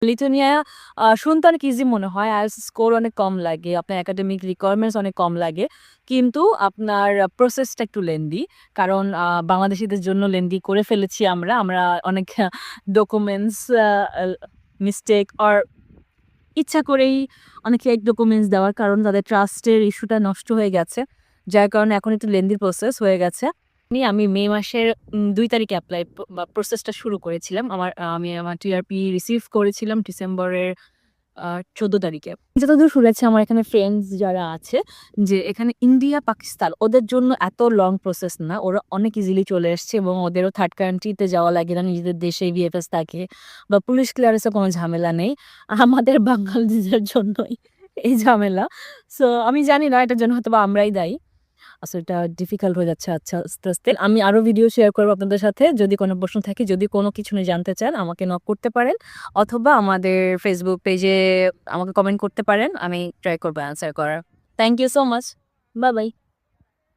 Lithuania শুনতে অনেক easy মনে হয়। IELTS স্কোর অনেক কম লাগে। আপনার একাডেমিক রিকোয়ারমেন্টস অনেক কম লাগে। কিন্তু আপনার প্রসেসটা একটু লেন্দি। কারণ বাংলাদেশীদের জন্য লেন্দি করে ফেলেছি আমরা। আমরা অনেক documents a Al mistake or ইচ্ছা করেই অনেক ফেক ডকুমেন্টস দেওয়ার কারণে তাদের ট্রাস্টের ইস্যুটা নষ্ট হয়ে গেছে। যার কারণে এখন একটু লেন্দি প্রসেস হয়ে গেছে। আমি মে মাসের ২ তারিখে এপ্লাই বা প্রসেসটা শুরু করেছিলাম। আমি আমার টিআরপি রিসিভ করেছিলাম ডিসেম্বরের ১৪ তারিখে। যতদূর শুনেছি আমার এখানে ফ্রেন্ডস যারা আছে যে এখানে ইন্ডিয়া, পাকিস্তান ওদের জন্য এত লং প্রসেস না। ওরা অনেক ইজিলি চলে এসছে এবং ওদেরও থার্ড কান্ট্রিতে যাওয়া লাগে না। নিজেদের দেশেই VFS থাকে বা পুলিশ ক্লিয়ারেন্সের কোনো ঝামেলা নেই। আমাদের বাঙালিদের জন্যই এই ঝামেলা। সো আমি জানি না এটার জন্য হয়তোবা আমরাই দায়ী। আসলে এটা ডিফিকাল্ট হয়ে যাচ্ছে আস্তে, আস্তে। আমি আরো ভিডিও শেয়ার করব আপনাদের সাথে। যদি কোনো প্রশ্ন থাকে, যদি কোনো কিছু নিয়ে জানতে চান আমাকে নক করতে পারেন অথবা আমাদের Facebook পেজে আমাকে কমেন্ট করতে পারেন। আমি ট্রাই করব অ্যান্সার করার। Thank you so much. Bye, by.